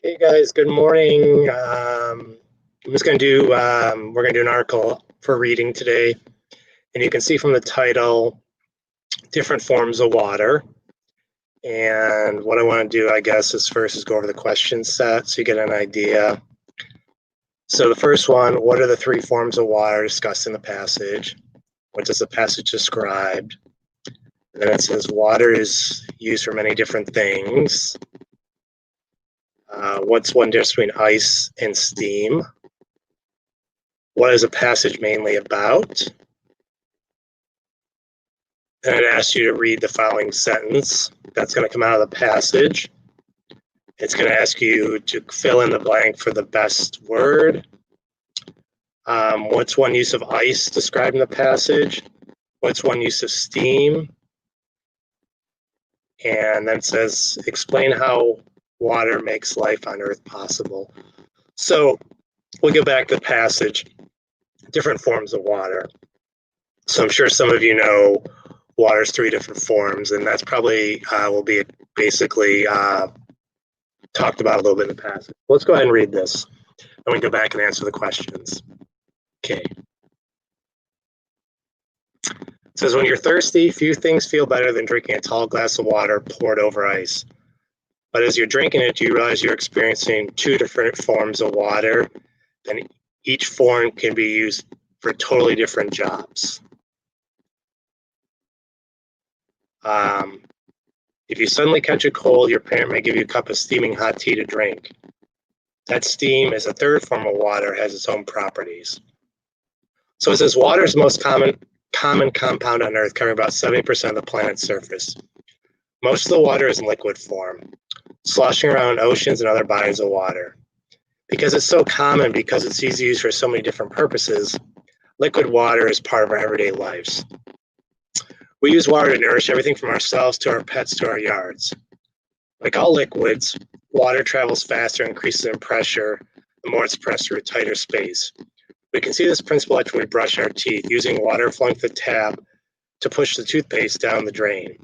Hey guys, good morning. I'm just going to do, we're going to do an article for reading today. And you can see from the title, different forms of water. And what I want to do, I guess, is first is go over the question set so you get an idea. So the first one, what are the three forms of water discussed in the passage? What does the passage describe? And then it says water is used for many different things. What's one difference between ice and steam? What is a passage mainly about? And it asks you to read the following sentence. That's going to come out of the passage. It's going to ask you to fill in the blank for the best word. What's one use of ice described in the passage? What's one use of steam? And then it says, explain how water makes life on Earth possible. So we'll go back to the passage, different forms of water. So I'm sure some of you know water's three different forms, and that's probably will be basically talked about a little bit in the passage. Let's go ahead and read this, and we go back and answer the questions. Okay. It says, when you're thirsty, few things feel better than drinking a tall glass of water poured over ice. But as you're drinking it, you realize you're experiencing two different forms of water, and each form can be used for totally different jobs. If you suddenly catch a cold, your parent may give you a cup of steaming hot tea to drink. That steam is a third form of water, has its own properties. So it says water is the most common compound on Earth, covering about 70% of the planet's surface. Most of the water is in liquid form, sloshing around oceans and other bodies of water. Because it's so common, because it's easy to use for so many different purposes, liquid water is part of our everyday lives. We use water to nourish everything from ourselves to our pets to our yards. Like all liquids, water travels faster and increases in pressure the more it's pressed through a tighter space. We can see this principle after we brush our teeth, using water flowing from the tap to push the toothpaste down the drain.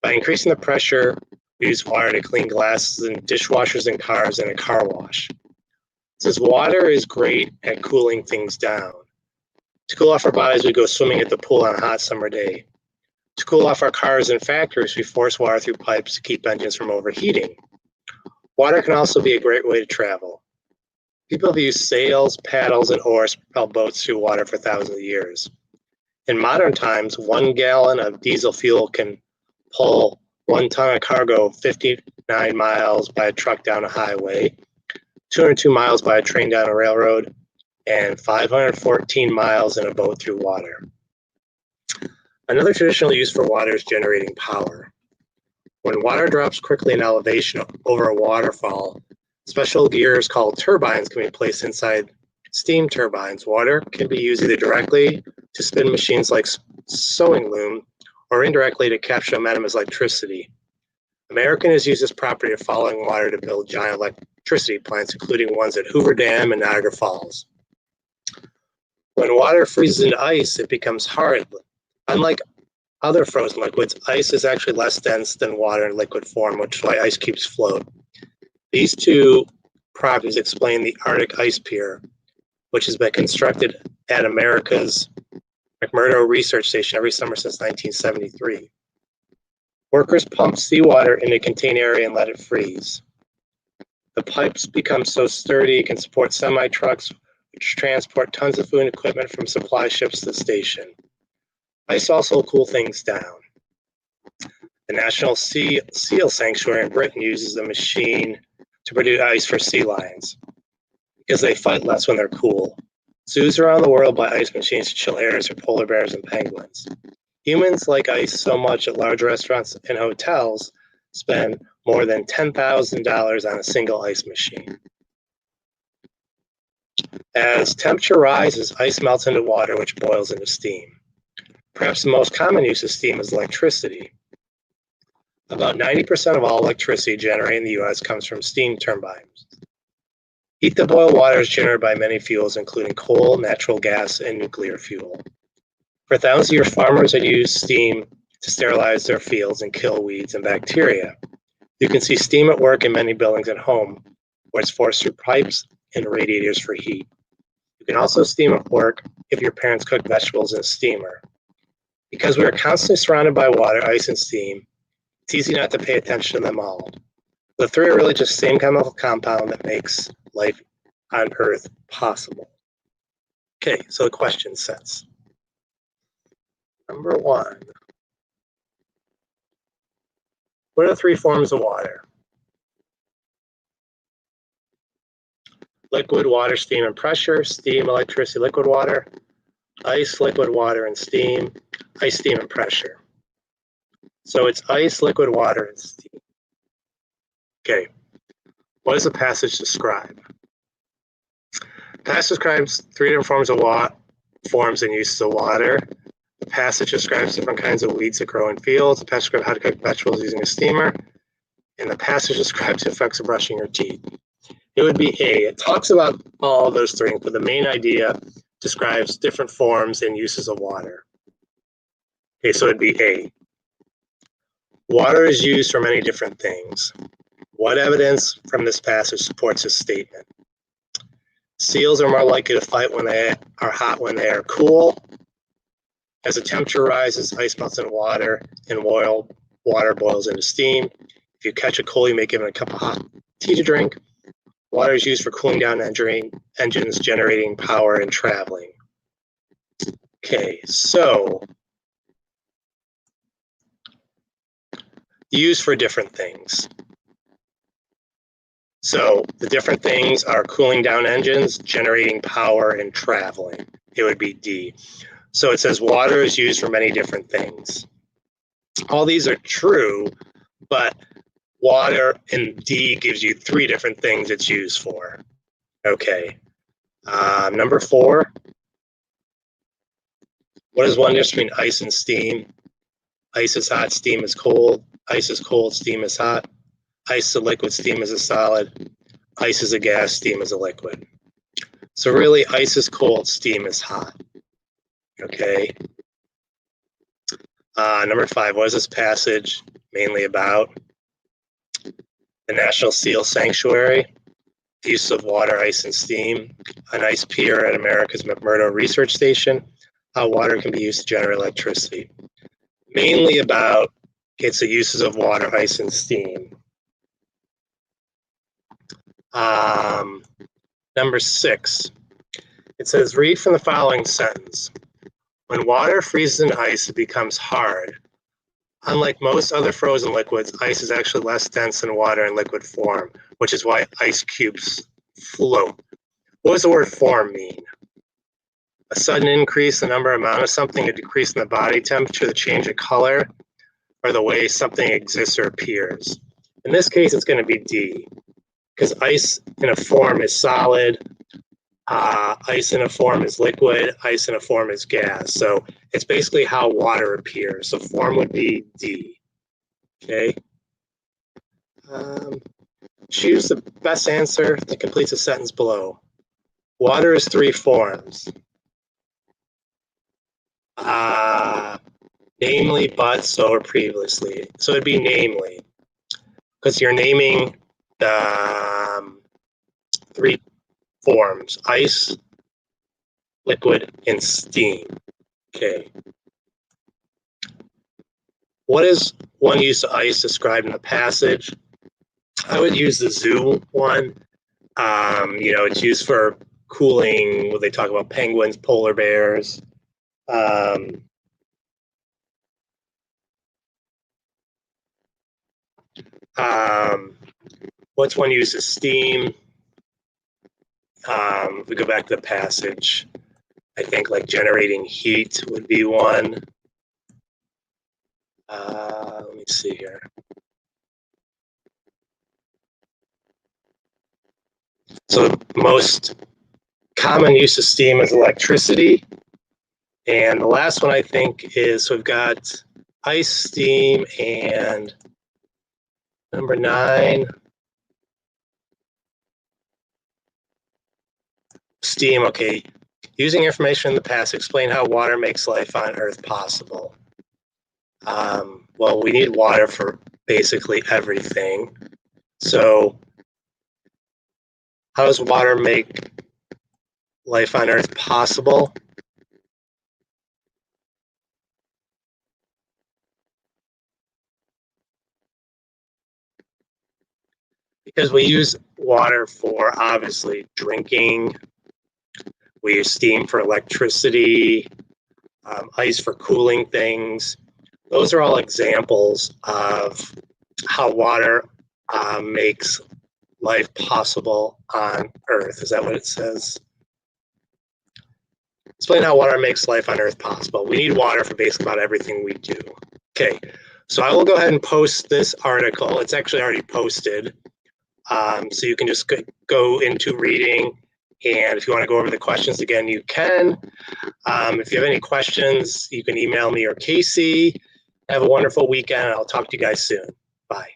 By increasing the pressure, we use water to clean glasses and dishwashers and cars and a car wash. It says water is great at cooling things down. To cool off our bodies, we go swimming at the pool on a hot summer day. To cool off our cars and factories, we force water through pipes to keep engines from overheating. Water can also be a great way to travel. People have used sails, paddles, and oars to propel boats through water for thousands of years. In modern times, 1 gallon of diesel fuel can pull 1 ton of cargo 59 miles by a truck down a highway, 202 miles by a train down a railroad, and 514 miles in a boat through water. Another traditional use for water is generating power. When water drops quickly in elevation over a waterfall, special gears called turbines can be placed inside steam turbines. Water can be used either directly to spin machines like sewing loom or indirectly to capture momentum as electricity. American has used this property of following water to build giant electricity plants, including ones at Hoover Dam and Niagara Falls. When water freezes into ice, it becomes hard. Unlike other frozen liquids, ice is actually less dense than water in liquid form, which is why ice cubes float. These two properties explain the Arctic Ice Pier, which has been constructed at America's McMurdo Research Station every summer since 1973. Workers pump seawater into a contained area and let it freeze. The pipes become so sturdy it can support semi-trucks, which transport tons of food and equipment from supply ships to the station. Ice also cool things down. The National Seal Sanctuary in Britain uses a machine to produce ice for sea lions because they fight less when they're cool. Zoos around the world buy ice machines to chill areas for polar bears and penguins. Humans like ice so much that large restaurants and hotels spend more than $10,000 on a single ice machine. As temperature rises, ice melts into water, which boils into steam. Perhaps the most common use of steam is electricity. About 90% of all electricity generated in the U.S. comes from steam turbines. Heat to boil water is generated by many fuels, including coal, natural gas, and nuclear fuel. For thousands of years, farmers had used steam to sterilize their fields and kill weeds and bacteria. You can see steam at work in many buildings and homes, where it's forced through pipes and radiators for heat. You can also steam a pork if your parents cook vegetables in a steamer. Because we are constantly surrounded by water, ice, and steam, it's easy not to pay attention to them all. The three are really just the same chemical compound that makes life on Earth possible. Okay, so the question sets. Number one, what are the three forms of water? Liquid, water, steam, and pressure. Steam, electricity, liquid water. Ice, liquid water, and steam. Ice, steam, and pressure. So it's ice, liquid water, and steam. Okay, what does the passage describe? The passage describes three different forms and uses of water. The passage describes different kinds of weeds that grow in fields. The passage describes how to cook vegetables using a steamer. And the passage describes the effects of brushing your teeth. It would be A. It talks about all those three, but the main idea describes different forms and uses of water. Okay, so it'd be A. Water is used for many different things. What evidence from this passage supports this statement? Seals are more likely to fight when they are hot when they are cool. As the temperature rises, ice melts into water, and water boils into steam. If you catch a cold, you may give it a cup of hot tea to drink. Water is used for cooling down engines, generating power, and traveling. Okay, so used for different things. So the different things are cooling down engines, generating power, and traveling. It would be D. So it says water is used for many different things. All these are true, but water in D gives you three different things it's used for. Okay. Number 4. What is one difference between ice and steam? Ice is hot, steam is cold. Ice is cold, steam is hot. Ice is a liquid, steam is a solid. Ice is a gas, steam is a liquid. So really, ice is cold, steam is hot. Okay. Number 5, what is this passage mainly about? The National Seal Sanctuary, the use of water, ice, and steam, an ice pier at America's McMurdo Research Station, how water can be used to generate electricity. Mainly about it's the uses of water, ice, and steam. Number 6, it says, read from the following sentence. When water freezes in ice, it becomes hard. Unlike most other frozen liquids, ice is actually less dense than water in liquid form, which is why ice cubes float. What does the word form mean? A sudden increase in the number amount of something, a decrease in the body temperature, the change of color, or the way something exists or appears. In this case, it's going to be D, because ice in a form is solid, ice in a form is liquid, ice in a form is gas. So it's basically how water appears. So form would be D. Okay. Choose the best answer that completes the sentence below. Water is 3 forms. Namely, but, so, or previously. So it'd be namely, because you're naming the 3 forms: ice, liquid, and steam. Okay. What is one use of ice described in the passage? I would use the zoo one. It's used for cooling. What they talk about: penguins, polar bears. What's one use of steam? If we go back to the passage, I think like generating heat would be one. Let me see here. So most common use of steam is electricity. And the last one I think is, so we've got ice, steam, and number 9, steam. Okay. Using information in the past, explain how water makes life on Earth possible. Well, we need water for basically everything. So How does water make life on Earth possible? Because we use water for obviously drinking, we use steam for electricity, ice for cooling things. Those are all examples of how water makes life possible on Earth. Is that what it says? Explain how water makes life on Earth possible. We need water for basically about everything we do. Okay, so I will go ahead and post this article. It's actually already posted. So you can just go into reading. And if you want to go over the questions again, you can. If you have any questions, you can email me or Casey. Have a wonderful weekend. I'll talk to you guys soon. Bye.